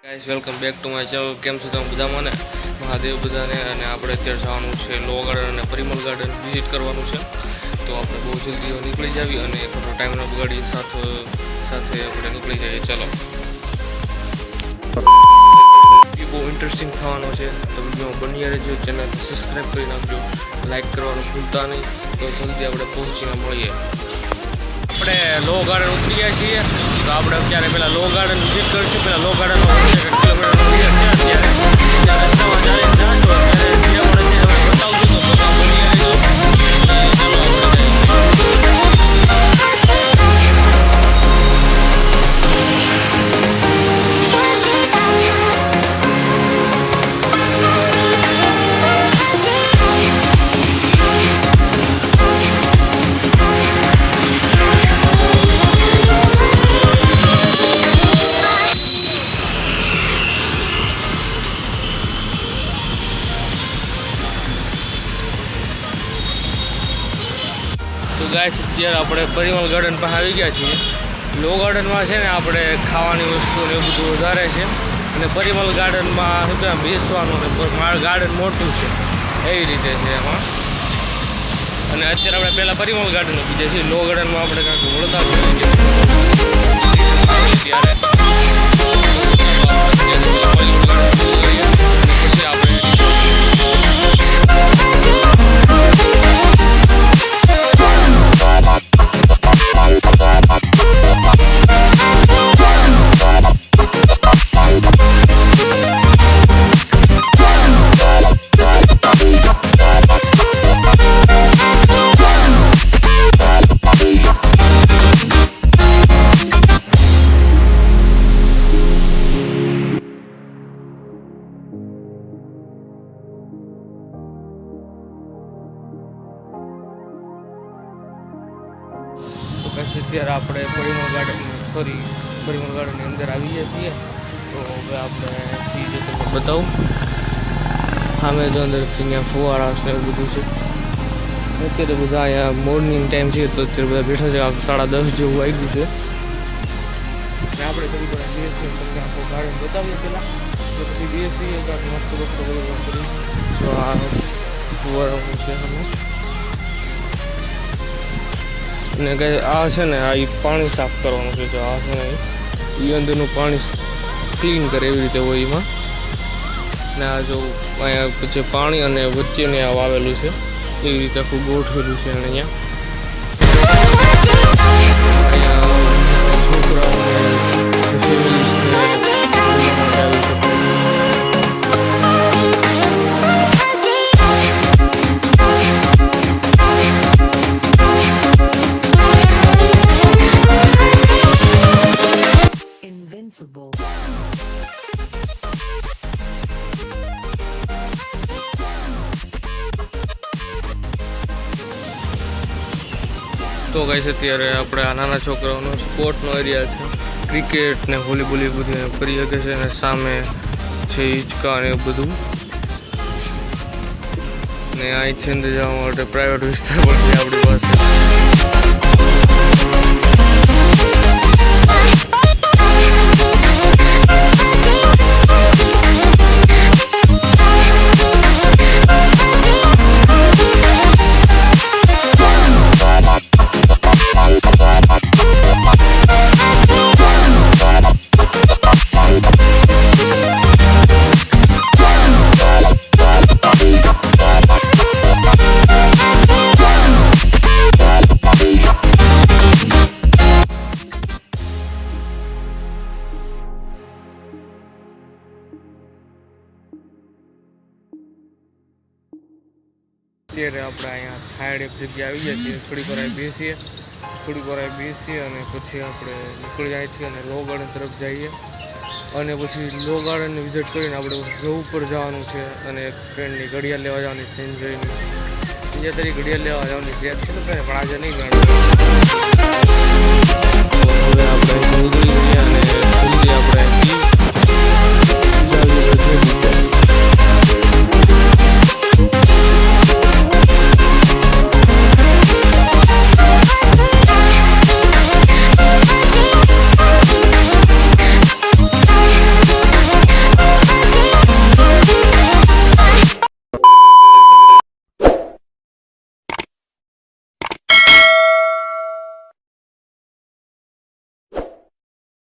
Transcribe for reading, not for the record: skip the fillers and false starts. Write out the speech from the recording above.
Guys welcome back to my channel. કેમ છો તમે બધા? મને મહાદેવ બધાને. અને આપણે અત્યારે જવાનું છે લો ગાર્ડન અને પરિમલ ગાર્ડન વિઝિટ કરવાનું છે. તો આપણે બહુ જલ્દી નીકળી જાવી અને ખોટો ટાઈમ ન બગાડી સાથે આપણે નીકળી જઈએ. ચાલો, એ બહુ ઇન્ટરેસ્ટિંગ થવાનો છે. તો વિડીયો બની રહેજો, ચેનલ સબસ્ક્રાઈબ કરી નાખજો, લાઈક કરવાનું ભૂલતા નહીં. તો જલ્દી આપણે પહોંચીને મળીએ. આપણે લો ગાર્ડન ઉતરી ગયા છીએ. તો આપણે અત્યારે પહેલાં લો ગાર્ડન વિઝિટ કરીશું. પહેલાં લો ગાર્ડનમાં રસ્તામાં જાય જાશો ત્યારે જે મળે છે બતાવજો. તો બની રહેજો. તો ગાઈસ અત્યારે આપણે પરિમલ ગાર્ડન પાસે આવી ગયા છીએ. લો ગાર્ડનમાં છે ને આપણે ખાવાની વસ્તુ ને એવું બધું વધારે છે, અને પરિમલ ગાર્ડનમાં શું કહેવાય બેસવાનું ને મારું ગાર્ડન મોટું છે એવી રીતે છે એમાં. અને અત્યારે આપણે પહેલાં પરિમલ ગાર્ડન બીજે છીએ. લો ગાર્ડનમાં આપણે કાંઈક વળતા ત્યારે અત્યારે આપણે પરિમલ ગાર્ડનની અંદર આવી ગયા છીએ. તો હવે આપણે સીધે તમને બતાવું. સામે જો અંદરથી અહીંયા ફુવારા ને એવું બધું છે. અત્યારે બધા અહીંયા મોર્નિંગ ટાઈમ છે, તો અત્યારે બધા બેઠા છે. 10:30 જેવું આવી ગયું છે. આપણે થોડી ઘણા બેસીએ, તમને આખો ગાર્ડન બતાવીએ પહેલાં, તો પછી બેસીએ તો મસ્ત વસ્તુ કરી. તો આ ફુવારાનું છે અમે. ને કંઈ આ છે ને આ પાણી સાફ કરવાનું છે. જો આ છે ને એ અંદરનું પાણી ક્લીન કરે એવી રીતે હોય એમાં. ને આ જો અહીંયા પછી પાણી અને વચ્ચેને આ વાવેલું છે એવી રીતે આખું ગોઠવેલું છે. અને અહીંયા છોકરાઓને ફેમિલીસને આવી શકે. તો ગાઈસ અત્યારે આપણે આ નાના છોકરાઓનો સ્પોર્ટનો એરિયા છે. ક્રિકેટ ને વોલીબોલ એ બધું કરી શકે છે. અને સામે છે હિંચકા ને એવું બધું. ને અહીંથી અંદર જવા માટે પ્રાઇવેટ વિસ્તાર પણ છે આપણી પાસે. અત્યારે આપણે અહીંયા સાઈડ એક જગ્યા આવી જાય છીએ. થોડીક વાર બેસીએ અને પછી આપણે નીકળી જાય છીએ અને લો ગાર્ડન તરફ જઈએ. અને પછી લો ગાર્ડનને વિઝિટ કરીને આપણે ઝૂ ઉપર જવાનું છે. અને એક ફ્રેન્ડની ઘડિયાળ લેવા જવાની છે. એન્જોયની બીજા તરીકે ઘડિયાળ લેવા જવાની છે પણ આજે નહીં મેળવે. તો હવે આપણે નીકળી ગયા અને જલ્દી આપણે